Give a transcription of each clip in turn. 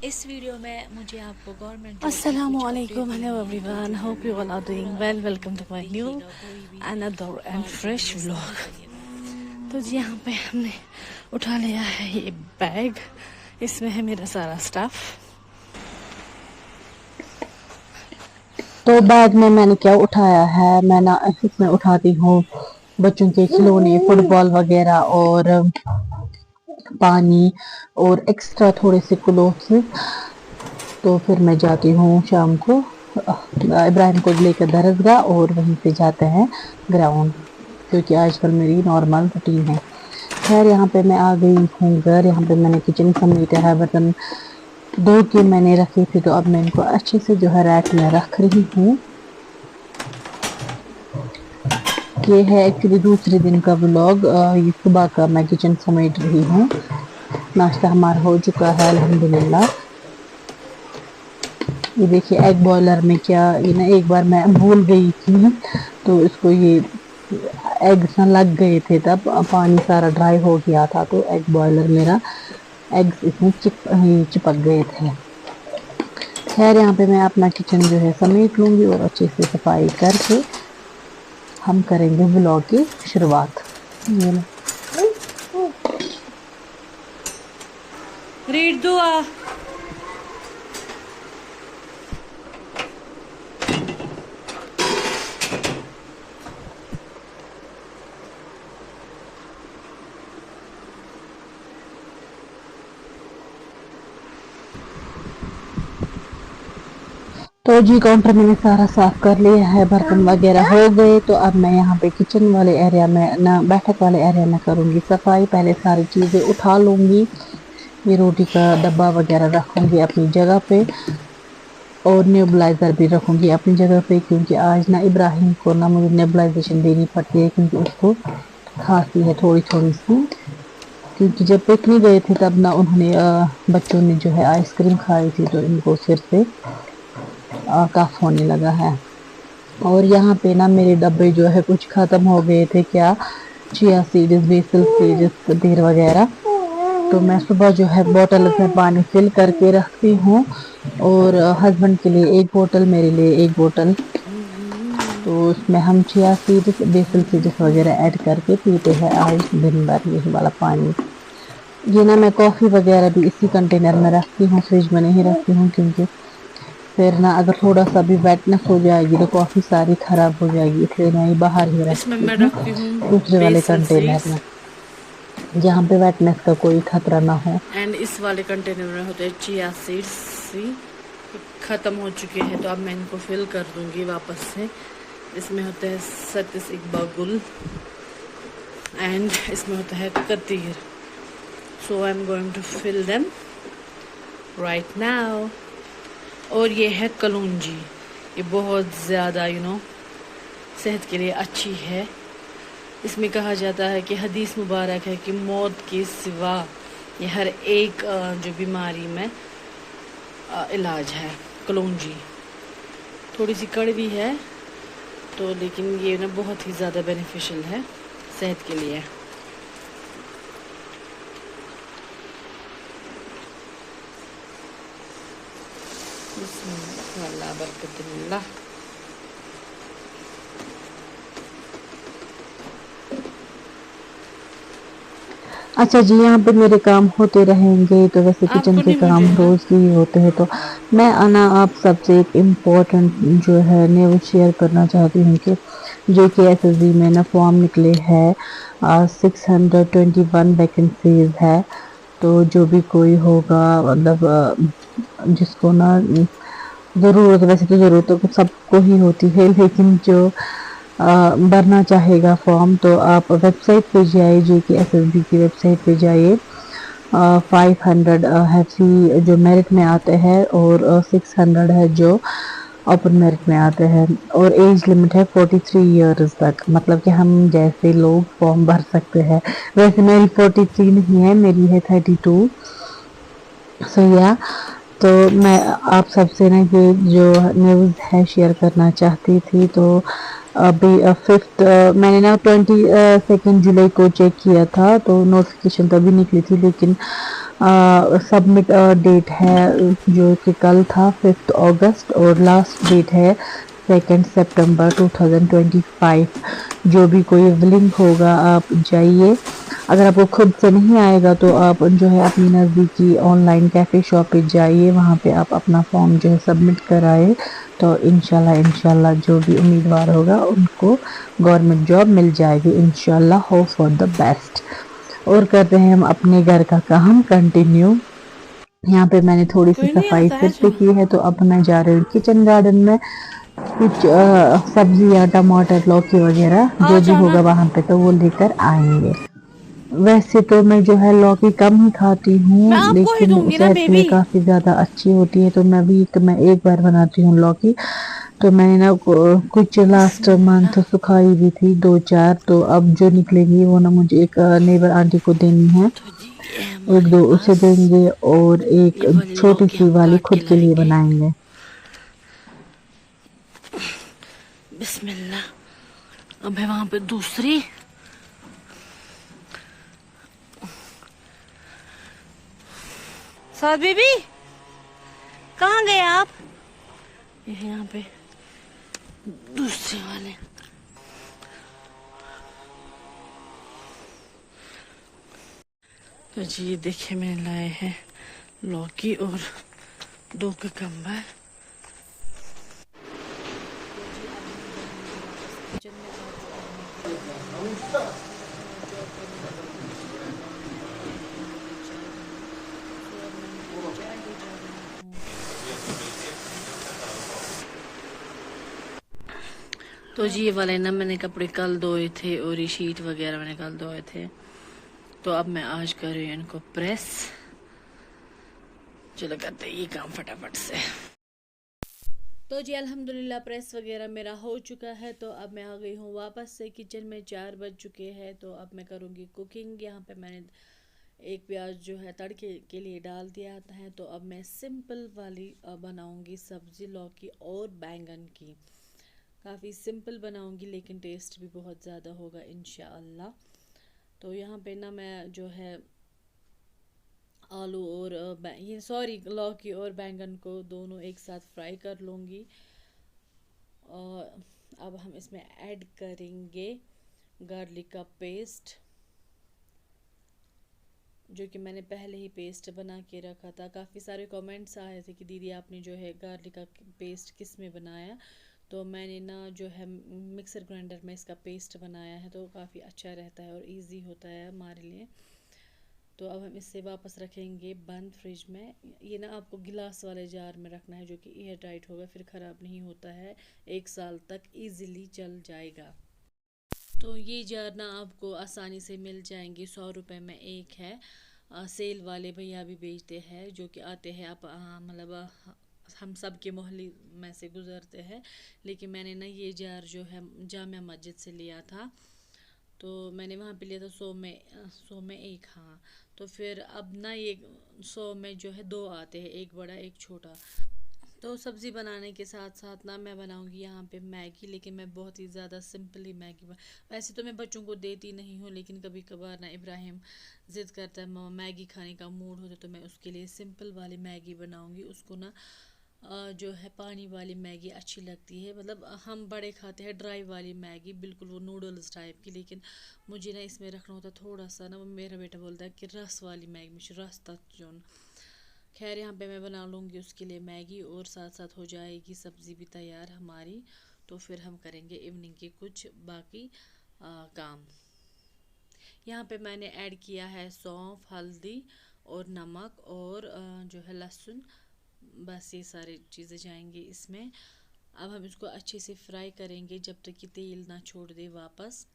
इस वीडियो में मुझे आपको गवर्नमेंट जॉब की Assalamu कुछ अपडेट alaikum, देनी hello है, तो everyone. वीडियो Hope you को all are doing पूरा well. Welcome to my new देखिएगा, कोई भी another and फालतू fresh में मिस नहीं vlog. करिएगा। तो जी यहाँ पे हमने उठा लिया है ये बैग, इसमें है मेरा सारा स्टाफ। तो बैग में मैंने क्या उठाया है, मैं ना इसमें उठाती हूँ बच्चों के खिलौने, फुटबॉल वगैरह और पानी और एक्स्ट्रा थोड़े से क्लोथ्स। तो फिर मैं जाती हूँ शाम को इब्राहिम को लेकर दरसगाह और वहीं से जाते हैं ग्राउंड, क्योंकि आजकल मेरी नॉर्मल रूटीन है। खैर यहाँ पे मैं आ गई हूँ घर। यहाँ पे मैंने किचन समेटा है, बर्तन धो के मैंने रखे थे, तो अब मैं इनको अच्छे से जो है रैक में रख रही हूँ। ये है एक्चुअली दूसरे दिन का व्लॉग। ये सुबह का मैं किचन समेट रही हूँ। नाश्ता हमारा हो चुका है अल्हम्दुलिल्लाह। ये देखिए एग बॉयलर में क्या, ये ना एक बार मैं भूल गई थी, तो इसको ये एग ना लग गए थे, तब पानी सारा ड्राई हो गया था, तो एग बॉयलर मेरा एग्स इसमें चिपक गए थे। खैर यहाँ पे मैं अपना किचन जो है समेट लूंगी और अच्छे से सफाई करके हम करेंगे व्लॉग की शुरुआत। ये लो। रीड दुआ। तो जी काउंटर मैंने सारा साफ कर लिया है, बर्तन वगैरह हो गए। तो अब मैं यहाँ पे किचन वाले एरिया में ना बैठक वाले एरिया में करूँगी सफाई। पहले सारी चीज़ें उठा लूँगी, ये रोटी का डब्बा वगैरह रखूँगी अपनी जगह पे और नेबुलाइज़र भी रखूँगी अपनी जगह पे, क्योंकि आज ना इब्राहिम को ना मुझे नेबुलाइजेशन देनी पड़ती है, क्योंकि उसको खांसी है थोड़ी थोड़ी सी। क्योंकि जब पिकनिक गए थे तब ना उन्होंने बच्चों ने जो है आइसक्रीम खाई थी, तो इनको सिर से कफ होने लगा है। और यहाँ पे ना मेरे डब्बे जो है कुछ ख़त्म हो गए थे, क्या चिया सीड्स, बेसल सीड्स, देर वगैरह। तो मैं सुबह जो है बोतल में पानी फिल करके रखती हूँ, और हस्बैंड के लिए एक बोतल, मेरे लिए एक बोतल। तो उसमें हम चिया सीड्स, बेसल सीड्स वगैरह ऐड करके पीते हैं आज दिन भर यही वाला पानी। ये ना मैं कॉफ़ी वगैरह भी इसी कंटेनर में रखती हूँ, फ्रिज में नहीं रखती हूँ, क्योंकि फिर ना अगर थोड़ा सा भी वेटनेस हो जाएगी तो कॉफ़ी सारी ख़राब हो जाएगी, इसलिए मैं ये बाहर ही इसमें रखती मैं हूँ रखती हूँ दूसरे वाले बेसल कंटेनर सीड्स, में, जहाँ पे वेटनेस का कोई खतरा ना हो। एंड इस वाले कंटेनर में होते हैं चिया सीड्स। ख़त्म हो चुके हैं, तो अब मैं इनको फिल कर दूंगी वापस से। इसमें होता है सत्तिस इकबागुल एंड इसमें होता है कतीर। So I am going to fill them right now. और ये है कलौंजी, ये बहुत ज़्यादा सेहत के लिए अच्छी है। इसमें कहा जाता है कि हदीस मुबारक है कि मौत के सिवा ये हर एक जो बीमारी में इलाज है। कलौंजी थोड़ी सी कड़वी है, तो लेकिन ये ना बहुत ही ज़्यादा बेनिफिशियल है सेहत के लिए। बिस्मिल्लाह बरकतुल्लाह। अच्छा जी, यहाँ पे मेरे काम होते रहेंगे, तो वैसे किचन आपको के नहीं काम भेजे हैं? रोज़ ही होते हैं। तो मैं आना आप सबसे एक इम्पोर्टेंट जो है न्यूज़ शेयर करना चाहती हूँ कि JKSSB में ना फॉर्म निकले हैं, 621 वैकेंसीज है। तो जो भी कोई होगा, मतलब जिसको ना ज़रूरत, वैसे तो ज़रूरत तो सबको ही होती है, लेकिन जो भरना चाहेगा फॉर्म, तो आप वेबसाइट पे जाइए, JKSSB की वेबसाइट पे जाइए। 500 है फी जो मेरिट में आते हैं, और 600 है जो ओपन मेरिट में आते हैं, और एज लिमिट है 43 इयर्स तक, मतलब कि हम जैसे लोग फॉर्म भर सकते हैं। वैसे मेरी 43 नहीं है, मेरी है 32। सो या तो मैं आप सबसे ना ये जो न्यूज़ है शेयर करना चाहती थी। तो अभी 5th मैंने ना 22 जुलाई को चेक किया था, तो नोटिफिकेशन तभी निकली थी, लेकिन सबमिट डेट है जो कि कल था 5 अगस्त, और लास्ट डेट है 2 सितंबर 2025। जो भी कोई लिंक होगा आप जाइए, अगर आपको खुद से नहीं आएगा तो आप जो है अपनी नज़दीकी ऑनलाइन कैफ़े शॉप पे जाइए, वहाँ पे आप अपना फॉर्म जो है सबमिट कराए, तो इंशाल्लाह जो भी उम्मीदवार होगा उनको गवर्नमेंट जॉब मिल जाएगी इंशाल्लाह। Hope for the best. और करते हैं हम अपने घर का काम कंटिन्यू। यहाँ पे मैंने थोड़ी सी कोई नहीं सफाई आता है फिर से की है, तो अब मैं जा रही हूँ किचन गार्डन में। कुछ सब्जियाँ, टमाटर, लौकी वगैरह आ जो भी जाओ ना। होगा वहाँ पे तो वो लेकर आएंगे। वैसे तो मैं जो है लौकी कम ही खाती हूँ, मैं आपको ही लेकिन दूंगी ना सेहत के लिए बेबी। काफ़ी ज़्यादा अच्छी होती है, तो मैं एक बार बनाती हूँ लौकी। तो मैंने ना कुछ लास्ट मंथ बिस्मिल्लाह। सुखाई भी थी 2-4, तो अब जो निकलेंगी वो ना मुझे एक नेबर आंटी को देनी है, तो जी ये है एक हमारे दो उसे पास। देंगे और एक ये वाली छोटी लौकी सी हम वाली काट के खुद के लिए लाएंगे। बनाएंगे। बिस्मिल्लाह। अब है वहां पे दूसरी। साथ बेबी कहाँ गए आप? ये है यहाँ पे दूसरे वाले। तो जी ये देखिए मैंने लाए हैं लौकी और 2 ककम्बर। तो जी अब हम जाएंगे वापस किचन में। आ चुका है खाना और जॉब पे मैंने फ़ोन किया था, उन्होंने कहा कि मुझे चाय बना। सो अब मैं उनको चाय दे जा रही हूँ। तो जी ये वाले ना मैंने कपड़े कल धोए थे और ये शीट वगैरह मैंने कल धोए थे, तो अब मैं आज कर रही हूँ इनको प्रेस। चलो करते हैं ये काम फटाफट से। तो जी अल्हम्दुलिल्लाह प्रेस वगैरह मेरा हो चुका है। तो अब मैं आ गई हूँ वापस से किचन में। 4 बज चुके हैं, तो अब मैं करूँगी कुकिंग। यहाँ पे मैंने एक प्याज जो है तड़के के लिए डाल दिया है। तो अब मैं सिंपल वाली बनाऊँगी सब्ज़ी लौकी और बैंगन की। काफ़ी सिंपल बनाऊँगी लेकिन टेस्ट भी बहुत ज़्यादा होगा इंशाअल्लाह। तो यहाँ पे ना मैं जो है आलू और ये सॉरी लौकी और बैंगन को दोनों एक साथ फ्राई कर लूँगी। और अब हम इसमें ऐड करेंगे गार्लिक का पेस्ट, जो कि मैंने पहले ही पेस्ट बना के रखा था। काफ़ी सारे कमेंट्स आए थे कि दीदी आपने जो है गार्लिक का पेस्ट किस में बनाया। तो मैंने ना जो है मिक्सर ग्राइंडर में इसका पेस्ट बनाया है, तो काफ़ी अच्छा रहता है और इजी होता है हमारे लिए। तो अब हम इसे वापस रखेंगे बंद फ्रिज में। ये ना आपको गिलास वाले जार में रखना है जो कि एयर टाइट होगा, फिर ख़राब नहीं होता है, 1 साल तक इजीली चल जाएगा। तो ये जार ना आपको आसानी से मिल जाएंगे, 100 रुपये में एक है। सेल वाले भैया भी बेचते हैं जो कि आते हैं। आप मतलब हम सब के मोहल्ले में से गुज़रते हैं, लेकिन मैंने ना ये जार जो है जामिया मस्जिद से लिया था। तो मैंने वहाँ पे लिया था 100 में एक। हाँ, तो फिर अब ना ये 100 में जो है 2 आते हैं, एक बड़ा एक छोटा। तो सब्ज़ी बनाने के साथ साथ ना मैं बनाऊंगी यहाँ पे मैगी, लेकिन मैं बहुत ही ज़्यादा सिंपली मैगी वैसे तो मैं बच्चों को देती नहीं हूँ, लेकिन कभी कभार ना इब्राहिम ज़िद करता है मम्मा मैगी खाने का मूड होता है, तो मैं उसके लिए सिंपल वाली मैगी बनाऊंगी। उसको ना जो है पानी वाली मैगी अच्छी लगती है, मतलब हम बड़े खाते हैं ड्राई वाली मैगी, बिल्कुल वो नूडल्स टाइप की। लेकिन मुझे ना इसमें रखना होता है थोड़ा सा ना, वो मेरा बेटा बोलता है कि रस वाली मैगी मुझे रस तक जो। खैर यहाँ पे मैं बना लूँगी उसके लिए मैगी, और साथ साथ हो जाएगी सब्ज़ी भी तैयार हमारी। तो फिर हम करेंगे इवनिंग के कुछ बाकी काम। यहाँ पे मैंने ऐड किया है सौंफ, हल्दी और नमक और जो है लहसुन। बस ये सारी चीज़ें जाएंगी इसमें। अब हम इसको अच्छे से फ्राई करेंगे जब तक कि तेल ना छोड़ दे वापस।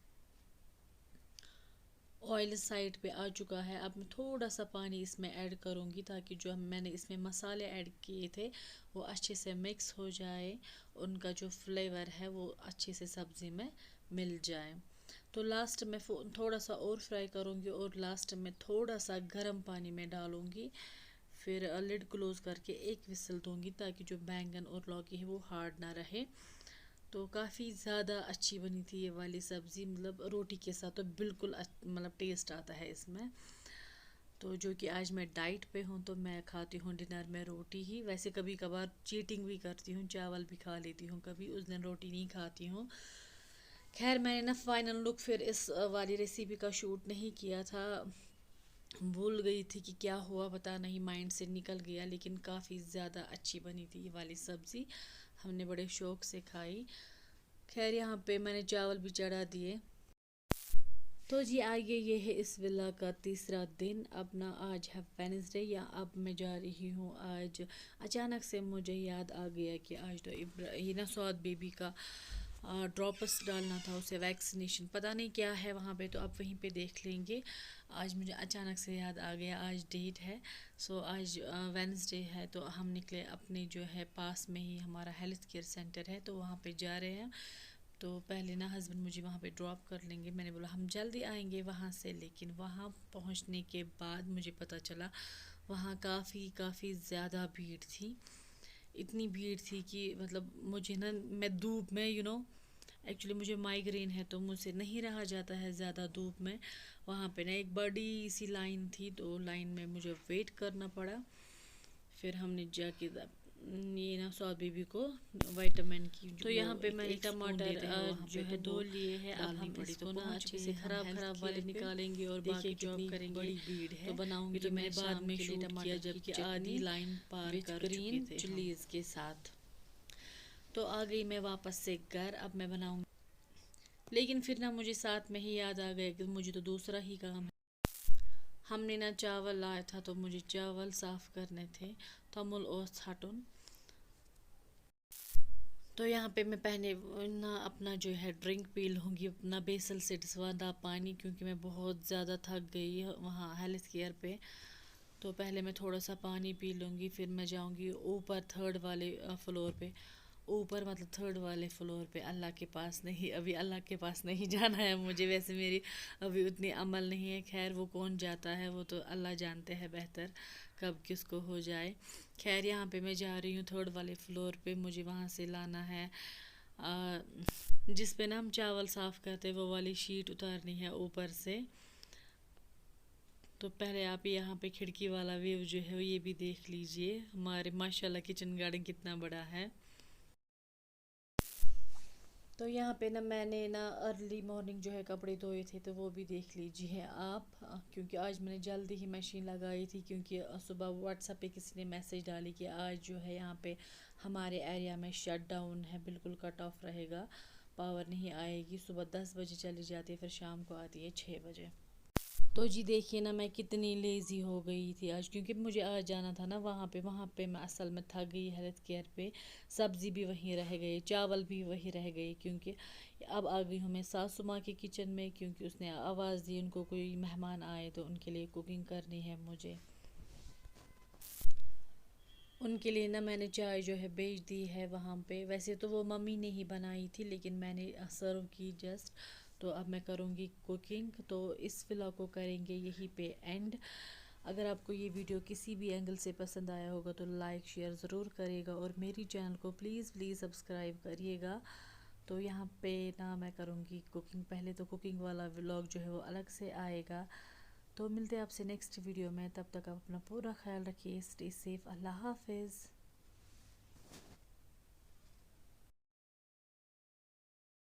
ऑयल साइड पे आ चुका है। अब मैं थोड़ा सा पानी इसमें ऐड करूँगी ताकि जो मैंने इसमें मसाले ऐड किए थे वो अच्छे से मिक्स हो जाए, उनका जो फ्लेवर है वो अच्छे से सब्ज़ी में मिल जाए। तो लास्ट में थोड़ा सा और फ्राई करूँगी और लास्ट में थोड़ा सा गर्म पानी में डालूँगी। फिर लिड क्लोज़ करके एक विसल दूँगी ताकि जो बैंगन और लौकी है वो हार्ड ना रहे। तो काफ़ी ज़्यादा अच्छी बनी थी ये वाली सब्ज़ी, मतलब रोटी के साथ तो बिल्कुल मतलब टेस्ट आता है इसमें। तो जो कि आज मैं डाइट पे हूँ, तो मैं खाती हूँ डिनर में रोटी ही। वैसे कभी कभार चीटिंग भी करती हूँ, चावल भी खा लेती हूँ कभी, उस दिन रोटी नहीं खाती हूँ। खैर मैंने ना फाइनल लुक फिर इस वाली रेसिपी का शूट नहीं किया था, भूल गई थी कि क्या हुआ पता नहीं, माइंड से निकल गया। लेकिन काफ़ी ज़्यादा अच्छी बनी थी ये वाली सब्ज़ी, हमने बड़े शौक से खाई। खैर यहाँ पे मैंने चावल भी चढ़ा दिए। तो जी आगे ये है इस विला का तीसरा दिन। अब ना आज है वेडनेसडे, या अब मैं जा रही हूँ। आज अचानक से मुझे याद आ गया कि आज तो ये ना सौद बेबी का ड्रॉप्स डालना था, उसे वैक्सीनेशन, पता नहीं क्या है वहाँ पे, तो आप वहीं पे देख लेंगे। आज मुझे अचानक से याद आ गया, आज डेट है। सो आज वेडनेसडे है, तो हम निकले अपने जो है पास में ही हमारा हेल्थ केयर सेंटर है, तो वहाँ पे जा रहे हैं। तो पहले ना हस्बैंड मुझे वहाँ पे ड्रॉप कर लेंगे, मैंने बोला हम जल्दी आएंगे वहाँ से। लेकिन वहाँ पहुँचने के बाद मुझे पता चला वहाँ काफ़ी ज़्यादा भीड़ थी। इतनी भीड़ थी कि मतलब मुझे ना, मैं धूप में एक्चुअली मुझे माइग्रेन है, तो मुझसे नहीं रहा जाता है ज़्यादा धूप में। वहाँ पे ना एक बड़ी सी लाइन थी, तो लाइन में मुझे वेट करना पड़ा। फिर हमने जाके ये ना सौद बेबी को विटामिन की, तो यहाँ पे मैंने टमाटर जो है दो लिए हैं। अब हम इसको ना अच्छे से खराब वाले निकालेंगे और बाकी जॉब करेंगे। बड़ी भीड़ है, तो बनाऊंगी तो मैंने बाद में शूट किया जबकि आधी लाइन पार कर चुके थे चिलीज के साथ। तो आ गई मैं वापस से घर, अब मैं बनाऊंगी। लेकिन फिर ना मुझे साथ में ही याद आ गया कि मुझे तो दूसरा ही काम है। हमने ना चावल लाया था, तो मुझे चावल साफ़ करने थे, तमुल और छाटुन। तो यहाँ पे मैं पहले ना अपना जो है ड्रिंक पी लूँगी, अपना बेसल से डिसवादा पानी, क्योंकि मैं बहुत ज़्यादा थक गई वहाँ हेल्थ केयर पे। तो पहले मैं थोड़ा सा पानी पी लूँगी, फिर मैं जाऊँगी ऊपर थर्ड वाले फ्लोर पे। ऊपर मतलब थर्ड वाले फ्लोर पे, अल्लाह के पास नहीं, अभी अल्लाह के पास नहीं जाना है मुझे। वैसे मेरी अभी उतनी अमल नहीं है, खैर वो कौन जाता है, वो तो अल्लाह जानते हैं बेहतर कब किसको हो जाए। खैर यहाँ पे मैं जा रही हूँ थर्ड वाले फ्लोर पे, मुझे वहाँ से लाना है जिस पे ना हम चावल साफ़ करते वो वाली शीट उतारनी है ऊपर से। तो पहले आप यहाँ पे खिड़की वाला व्यू जो है ये भी देख लीजिए, हमारे माशाल्लाह किचन गार्डन कितना बड़ा है। तो यहाँ पे ना मैंने ना अर्ली मॉर्निंग जो है कपड़े धोए थे, तो वो भी देख लीजिए आप, क्योंकि आज मैंने जल्दी ही मशीन लगाई थी, क्योंकि सुबह व्हाट्सएप पे किसी ने मैसेज डाली कि आज जो है यहाँ पे हमारे एरिया में शट डाउन है, बिल्कुल कट ऑफ रहेगा, पावर नहीं आएगी। सुबह 10 बजे चली जाती है, फिर शाम को आती है 6 बजे। तो जी देखिए ना मैं कितनी लेज़ी हो गई थी आज, क्योंकि मुझे आज जाना था ना वहाँ पे मैं असल में थक गई हेल्थ केयर पे। सब्ज़ी भी वहीं रह गई, चावल भी वहीं रह गए, क्योंकि अब आ गई हूँ मैं सासू माँ के किचन में, क्योंकि उसने आवाज़ दी उनको कोई मेहमान आए तो उनके लिए कुकिंग करनी है मुझे। उनके लिए ना मैंने चाय जो है भेज दी है वहाँ पे। वैसे तो वो मम्मी ने ही बनाई थी, लेकिन मैंने सर्व की जस्ट। तो अब मैं करूँगी कुकिंग, तो इस व्लॉग को करेंगे यहीं पे एंड। अगर आपको ये वीडियो किसी भी एंगल से पसंद आया होगा तो लाइक शेयर ज़रूर करिएगा, और मेरी चैनल को प्लीज़ सब्सक्राइब करिएगा। तो यहाँ पे ना मैं करूँगी कुकिंग, पहले तो कुकिंग वाला व्लॉग जो है वो अलग से आएगा। तो मिलते हैं आपसे नेक्स्ट वीडियो में, तब तक आप अपना पूरा ख्याल रखिए, स्टे सेफ, अल्लाह हाफिज़।